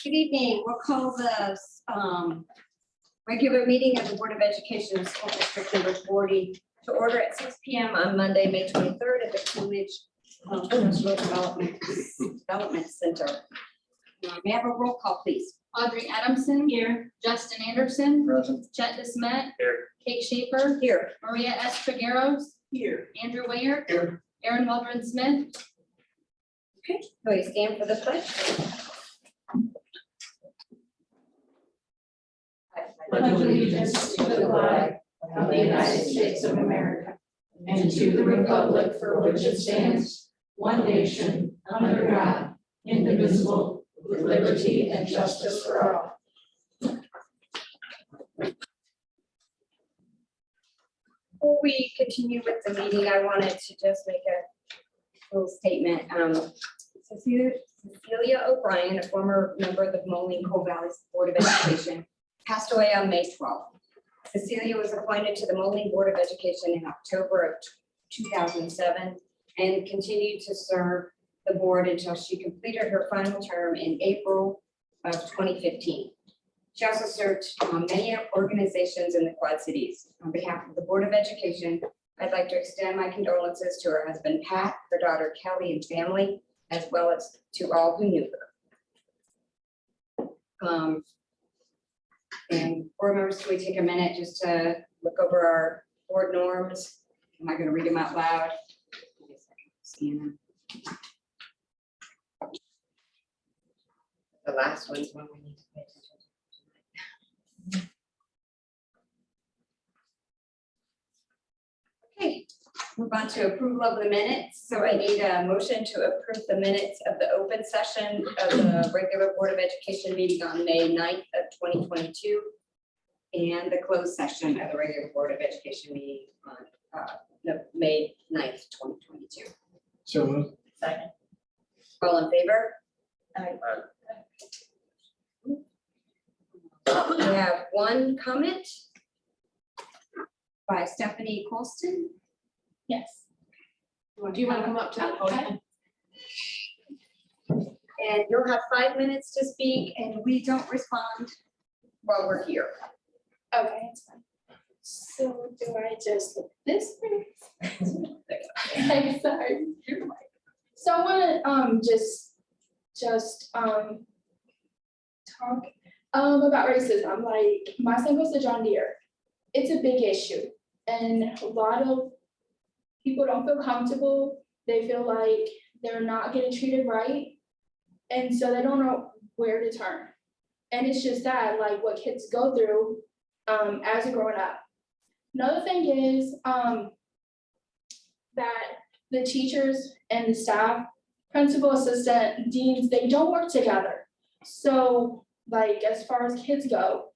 Good evening. We'll call the regular meeting of the Board of Education of School District Number 40 to order at 6 p.m. on Monday, May 23rd at the Coolidge Professional Development Center. May I have a roll call, please? Audrey Adamson. Here. Justin Anderson. Present. Chet DeSmet. Here. Kate Schaefer. Here. Maria S. Trigueros. Here. Andrew Wayer. Here. Aaron Waldron Smith. Okay. Will you stand for the pledge? Pledge allegiance to the flag of the United States of America and to the republic for which it stands, one nation, under God, indivisible, with liberty and justice for all. Before we continue with the meeting, I wanted to just make a little statement. Cecilia O'Brien, a former member of the Moline Coal Valley Board of Education, passed away on May 12th. Cecilia was appointed to the Moline Board of Education in October of 2007 and continued to serve the board until she completed her final term in April of 2015. She also served many organizations in the Quad Cities. On behalf of the Board of Education, I'd like to extend my condolences to her husband, Pat, her daughter, Kelly, and family, as well as to all who knew her. And board members, can we take a minute just to look over our board norms? Am I going to read them out loud? Give me a second. Sienna. The last one's one we need to pay attention to. Okay, move on to approval of the minutes. So I need a motion to approve the minutes of the open session of the regular Board of Education meeting on May 9th of 2022 and the closed session of the regular Board of Education meeting on May 9th, 2022. So moved. Second. All in favor? We have one comment by Stephanie Colston. Yes. Do you want to come up to the podium? And you'll have 5 minutes to speak, and we don't respond while we're here. Okay, it's fine. So do I just look this way? Okay, sorry. So I want to just talk about racism. Like, my son goes to John Deere. It's a big issue, and a lot of people don't feel comfortable. They feel like they're not getting treated right, and so they don't know where to turn. And it's just that, like, what kids go through as they're growing up. Another thing is that the teachers and the staff, principal, assistant, deans, they don't work together. So, like, as far as kids go,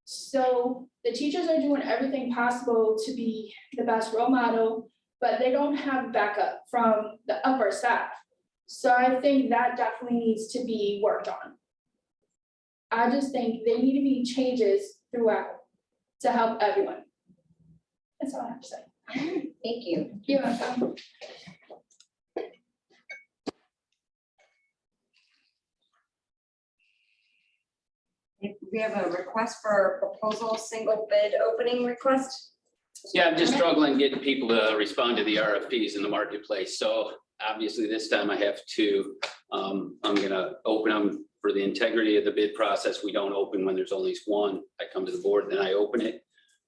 so the teachers are doing everything possible to be the best role model, but they don't have backup from the upper staff. So I think that definitely needs to be worked on. I just think there need to be changes throughout to help everyone. That's all I have to say. Thank you. You're welcome. We have a request for a proposal, single bid opening request. Yeah, I'm just struggling getting people to respond to the RFPs in the marketplace. So obviously this time I have to, I'm gonna open them for the integrity of the bid process. We don't open when there's only one. I come to the board, then I open it.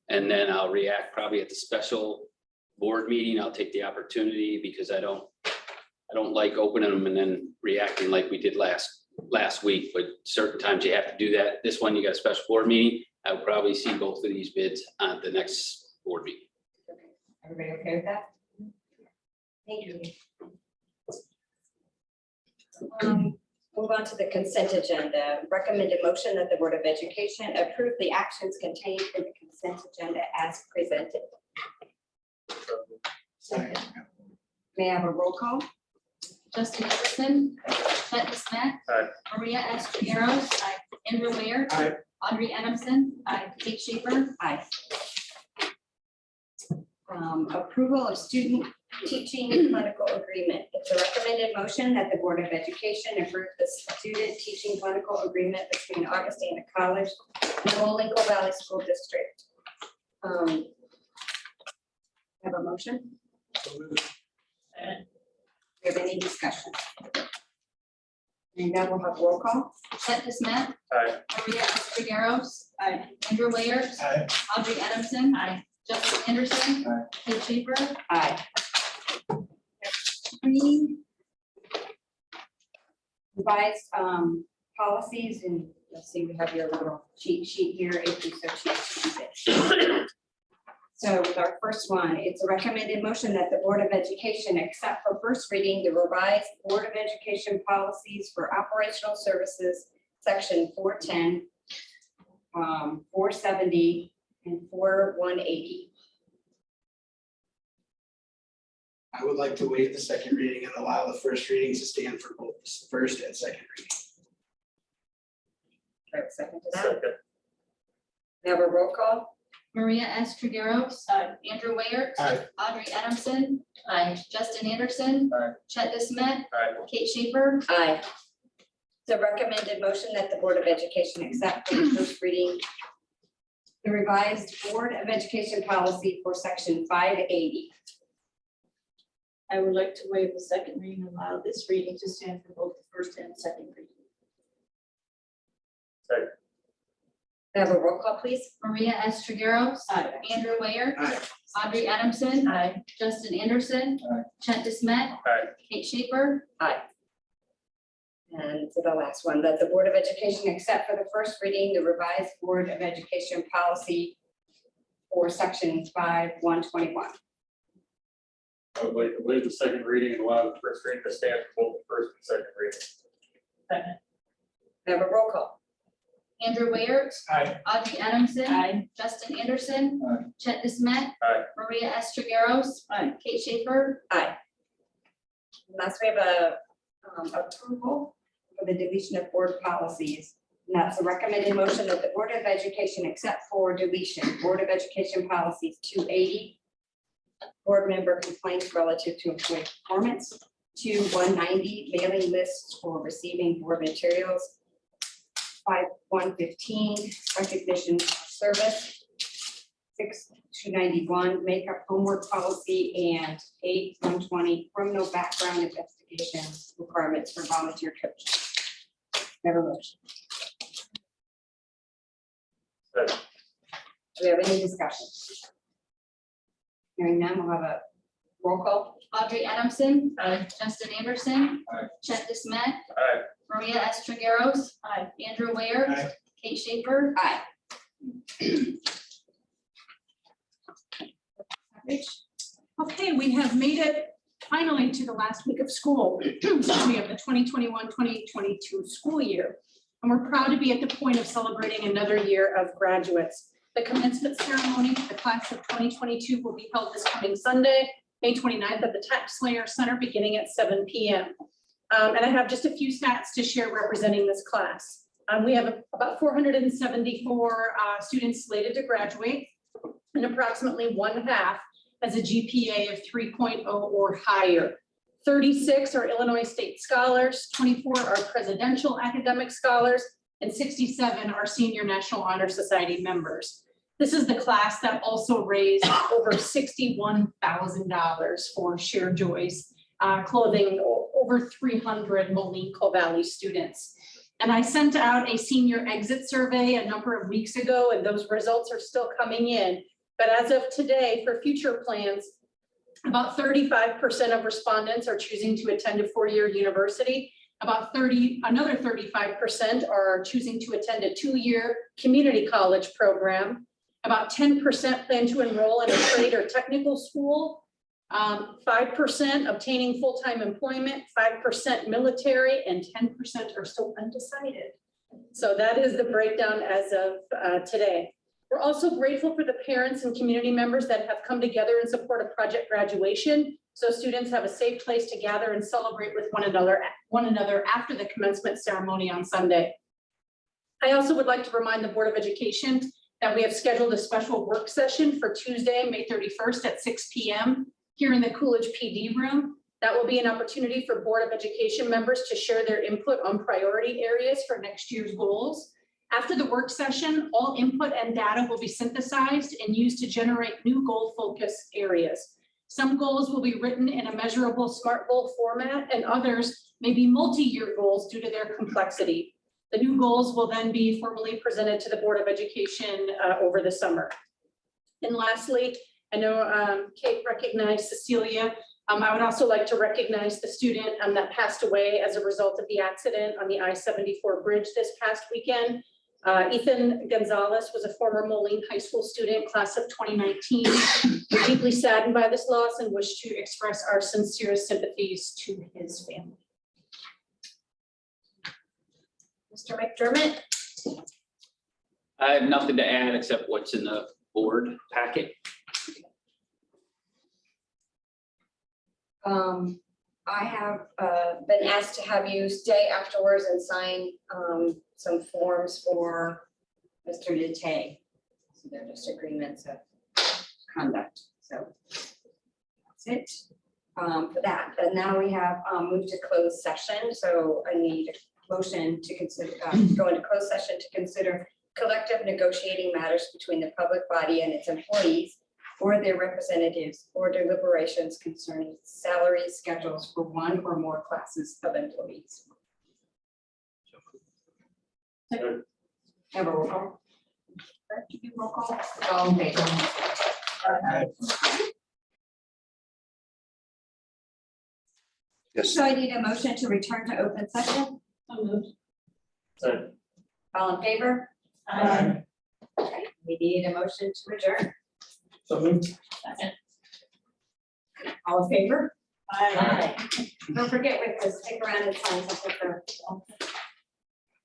And then I'll react probably at the special board meeting. I'll take the opportunity because I don't like opening them and then reacting like we did last week, but certain times you have to do that. This one, you got a special board meeting. I'll probably see both of these bids on the next board meeting. Okay. Everybody okay with that? Thank you. Move on to the consent agenda. Recommended motion that the Board of Education approve the actions contained in the consent agenda as presented. Second. May I have a roll call? Justin Anderson, Chet DeSmet. Aye. Maria S. Trigueros. Andrew Wayer. Aye. Audrey Adamson. Kate Schaefer. Aye. Approval of student teaching clinical agreement. It's a recommended motion that the Board of Education approve the student teaching clinical agreement between Augustana College and the Moline Valley School District. Have a motion? Do we have any discussion? And now we'll have roll call. Chet DeSmet. Aye. Maria Estrogeros. Aye. Andrew Wayer. Aye. Audrey Adamson. Aye. Justin Anderson. Aye. Kate Schaefer. Aye. Three revised policies, and let's see, we have your little cheat sheet here if you so choose to use it. So with our first one, it's a recommended motion that the Board of Education accept for first reading the revised Board of Education policies for operational services, section 410, 470, and 4180. I would like to waive the second reading and allow the first readings to stand for both the first and second reading. Do I have a second to that? Second. We have a roll call. Maria Estrogeros. Andrew Wayer. Aye. Audrey Adamson. Justin Anderson. Aye. Chet DeSmet. Aye. Kate Schaefer. Aye. It's a recommended motion that the Board of Education accept for the first reading the revised Board of Education policy for section 580. I would like to waive the second reading and allow this reading to stand for both the first and second reading. Have a roll call, please. Maria Estrogeros. Aye. Andrew Wayer. Aye. Audrey Adamson. Aye. Justin Anderson. Aye. Chet DeSmet. Aye. Kate Schaefer. And so the last one, that the Board of Education accept for the first reading the revised Board of Education policy for section 5121. I would like to waive the second reading and allow the first reading to stand for both the first and second reading. Second. Have a roll call. Andrew Wayer. Aye. Audrey Adamson. Aye. Justin Anderson. Aye. Chet DeSmet. Aye. Maria Estrogeros. Aye. Kate Schaefer. Aye. Last, we have a approval for the deletion of board policies. And that's a recommended motion that the Board of Education accept for deletion, Board of Education policies 280, board member complaints relative to employee performance, 190, mailing lists for receiving board materials, 115, recognition of service, 291, makeup homework policy, and 120, criminal background investigation requirements for volunteer coaches. Never motion. Second. Do we have any discussion? Hearing none, we'll have a roll call. Audrey Adamson. Aye. Justin Anderson. Aye. Chet DeSmet. Aye. Maria Estrogeros. Aye. Andrew Wayer. Aye. Kate Schaefer. Aye. Okay, we have made it finally to the last week of school. We have the 2021-2022 school year. And we're proud to be at the point of celebrating another year of graduates. The commencement ceremony for the class of 2022 will be held this coming Sunday, May 29th at the Taxslayer Center beginning at 7 p.m. And I have just a few stats to share representing this class. We have about 474 students slated to graduate, and approximately one half has a GPA of 3.0 or higher. 36 are Illinois State Scholars, 24 are Presidential Academic Scholars, and 67 are Senior National Honor Society members. This is the class that also raised over $61,000 for Share Joy's clothing over 300 Moline Valley students. And I sent out a senior exit survey a number of weeks ago, and those results are still coming in. But as of today, for future plans, about 35% of respondents are choosing to attend a four-year university. Another 35% are choosing to attend a two-year community college program. About 10% plan to enroll in a trade or technical school. 5% obtaining full-time employment, 5% military, and 10% are still undecided. So that is the breakdown as of today. We're also grateful for the parents and community members that have come together in support of Project Graduation, so students have a safe place to gather and celebrate with one another after the commencement ceremony on Sunday. I also would like to remind the Board of Education that we have scheduled a special work session for Tuesday, May 31st at 6 p.m. here in the Coolidge PD room. That will be an opportunity for Board of Education members to share their input on priority areas for next year's goals. After the work session, all input and data will be synthesized and used to generate new goal focus areas. Some goals will be written in a measurable SMART goal format, and others may be multi-year goals due to their complexity. The new goals will then be formally presented to the Board of Education over the summer. And lastly, I know Kate recognized Cecilia. I would also like to recognize the student that passed away as a result of the accident on the I-74 bridge this past weekend. Ethan Gonzalez was a former Moline High School student, class of 2019. We're deeply saddened by this loss and wish to express our sincerest sympathies to his family. Mr. McDermott? I have nothing to add except what's in the board packet. I have been asked to have you stay afterwards and sign some forms for Mr. Dete. So they're just agreements of conduct, so that's it for that. And now we have moved to closed session, so I need a motion to consider, go into closed session to consider collective negotiating matters between the public body and its employees or their representatives or deliberations concerning salary schedules for one or more classes of employees. Have a roll call. Roll call. All in favor? Yes. So I need a motion to return to open session. So moved. All in favor? Aye. Okay, we need a motion to adjourn. So moved. Second. All in favor? Aye. Don't forget with this, stick around and sign something for